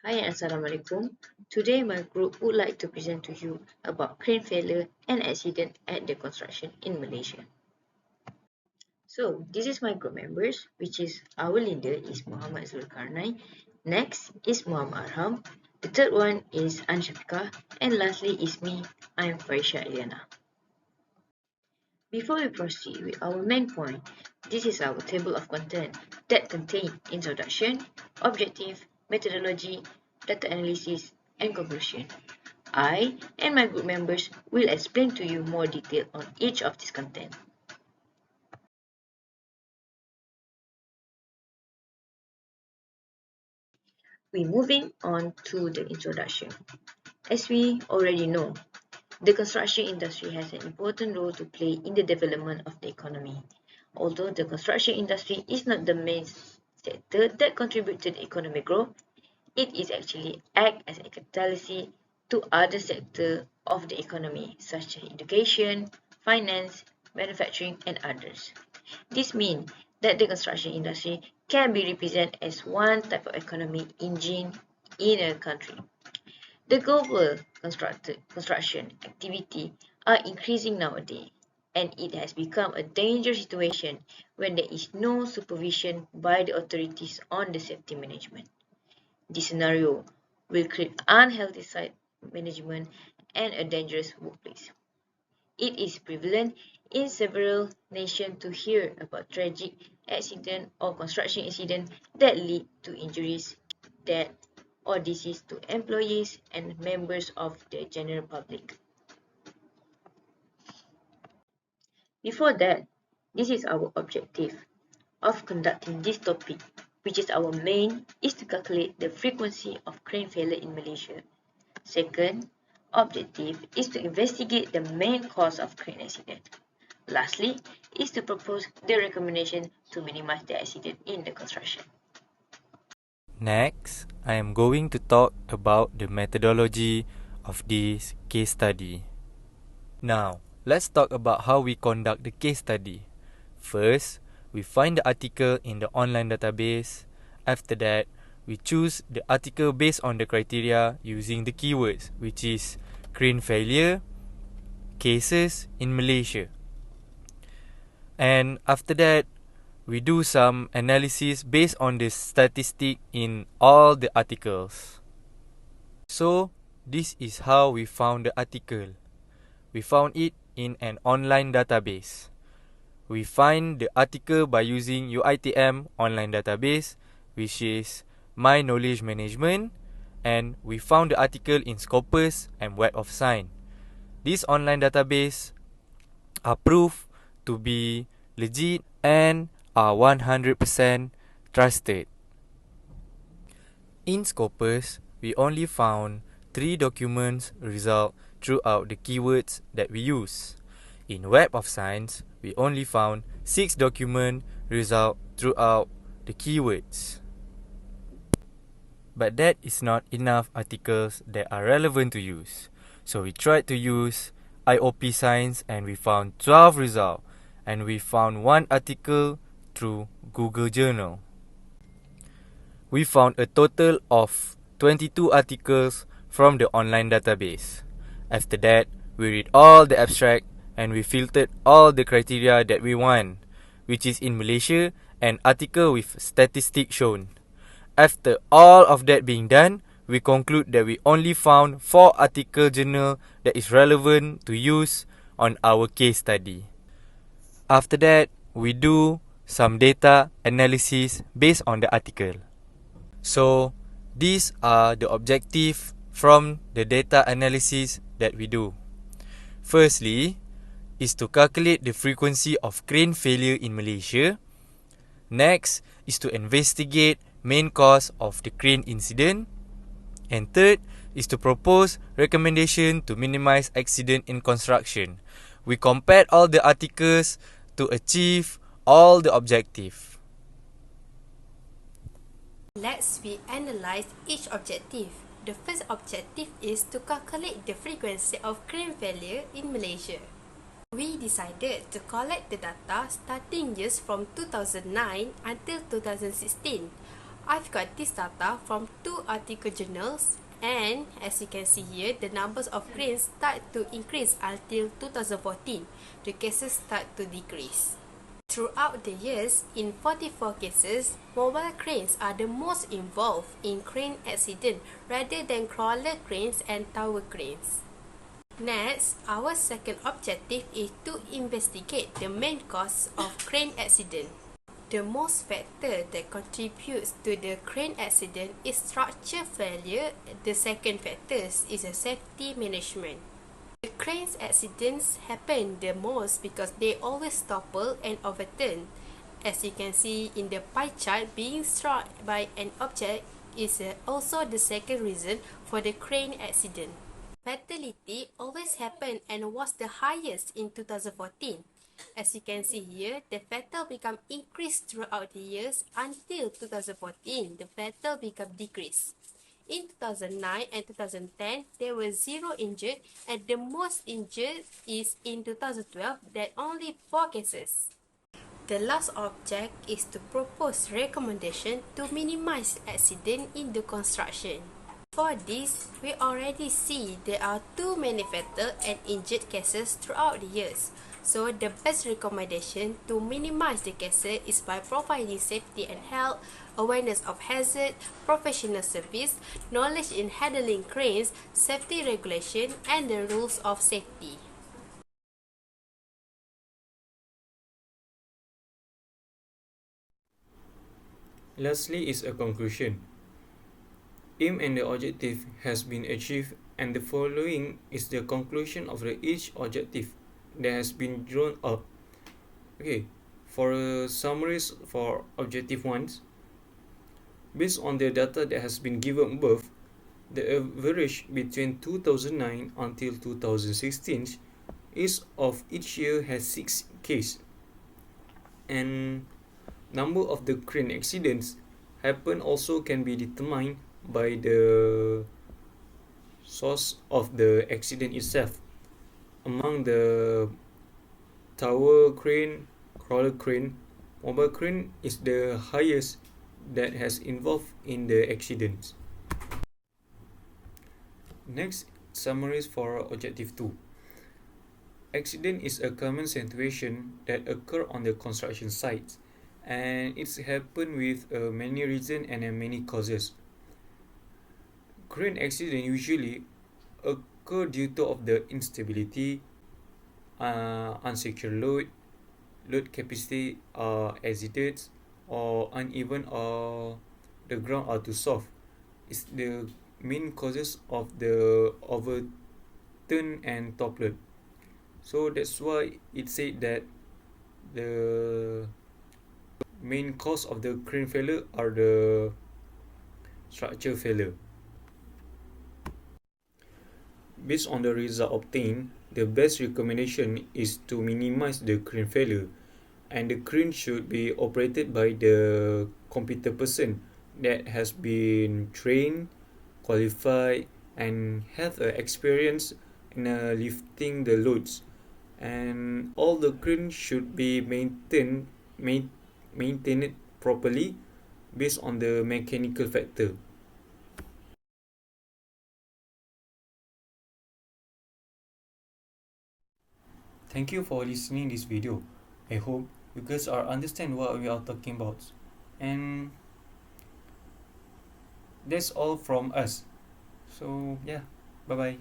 Hi and Assalamualaikum. Today my group would like to present to you about crane failure and accident at the construction in Malaysia. So this is my group members, which is our leader is Muhammad Zulkarnain. Next is Muhammad Arham. The third one is Anshafika, and lastly is me. I am Faisha Eliana. Before we proceed with our main point, this is our table of content that contain introduction, objective, methodology, data analysis, and conclusion. I and my group members will explain to you more detail on each of this content. We're moving on to the introduction. As we already know, the construction industry has an important role to play in the development of the economy. Although the construction industry is not the main sector that contributes to the economic growth, it is actually act as a catalyst to other sectors of the economy such as education, finance, manufacturing, and others. This means that the construction industry can be represented as one type of economic engine in a country. The global construction activity are increasing nowadays, and it has become a dangerous situation when there is no supervision by the authorities on the safety management. This scenario will create unhealthy site management and a dangerous workplace. It is prevalent in several nations to hear about tragic accident or construction incident that lead to injuries, death, or disease to employees and members of the general public. Before that, this is our objective of conducting this topic, which is our main, is to calculate the frequency of crane failure in Malaysia. Second, objective is to investigate the main cause of crane accident. Lastly, is to propose the recommendation to minimize the accident in the construction. Next, I am going to talk about the methodology of this case study. Now, let's talk about how we conduct the case study. First, we find the article in the online database. After that, we choose the article based on the criteria using the keywords, which is crane failure, cases in Malaysia. And after that, we do some analysis based on the statistic in all the articles. So, this is how we found the article. We found it in an online database. We find the article by using UITM online database, which is My Knowledge Management, and we found the article in Scopus and Web of Science. This online database are proof to be legit and are 100% trusted. In Scopus, we only found 3 documents result throughout the keywords that we use. In Web of Science, we only found 6 document result throughout the keywords. But that is not enough articles that are relevant to use. So we tried to use IOP Science and we found 12 results. And we found 1 article through Google Journal. We found a total of 22 articles from the online database. After that, we read all the abstract and we filtered all the criteria that we want, which is in Malaysia, an article with statistics shown. After all of that being done, we conclude that we only found 4 article journal that is relevant to use on our case study. After that, we do some data analysis based on the article. So, these are the objective from the data analysis that we do. Firstly, is to calculate the frequency of crane failure in Malaysia. Next is to investigate main cause of the crane incident. And third is to propose recommendation to minimize accident in construction. We compared all the articles to achieve all the objective. Let's we analyze each objective. The first objective is to calculate the frequency of crane failure in Malaysia. We decided to collect the data starting years from 2009 until 2016. I've got this data from 2 article journals, and as you can see here, the numbers of cranes start to increase until 2014. The cases start to decrease. Throughout the years, in 44 cases, mobile cranes are the most involved in crane accident rather than crawler cranes and tower cranes. Next, our second objective is to investigate the main cause of crane accident. The most factor that contributes to the crane accident is structure failure. The second factor is a safety management. The cranes accidents happen the most because they always topple and overturn. As you can see in the pie chart, being struck by an object is also the second reason for the crane accident. Fatality always happened and was the highest in 2014. As you can see here, the fatal become increased throughout the years until 2014, the fatal become decreased. In 2009 and 2010, there were 0 injured, and the most injured is in 2012, that only 4 cases. The last object is to propose recommendation to minimize accident in the construction. For this, we already see there are too many fatal and injured cases throughout the years. So the best recommendation to minimize the cases is by providing safety and health, awareness of hazard, professional service, knowledge in handling cranes, safety regulation, and the rules of safety. Lastly is a conclusion. Aim and the objective has been achieved, and the following is the conclusion of each objective that has been drawn up. Okay, for a summaries for objective 1, based on the data that has been given above, the average between 2009 until 2016 is of each year has 6 cases, and number of the crane accidents happen also can be determined by the source of the accident itself. Among the tower crane, crawler crane, mobile crane is the highest that has involved in the accidents. Next, summaries for objective 2. Accident is a common situation that occur on the construction sites, and it's happen with many reasons and many causes. Crane accident usually occur due to of the instability, unsecure load capacity exceeded, or uneven or the ground are too soft. It's the main causes of the overturn and toppled. So that's why it said that the main cause of the crane failure are the structure failure. Based on the result obtained, the best recommendation is to minimize the crane failure, and the crane should be operated by the competent person that has been trained, qualified, and have experience in lifting the loads. And all the crane should be maintained properly based on the mechanical factor. Thank you for listening this video. I hope you guys are understand what we are talking about. And that's all from us. So yeah, bye bye.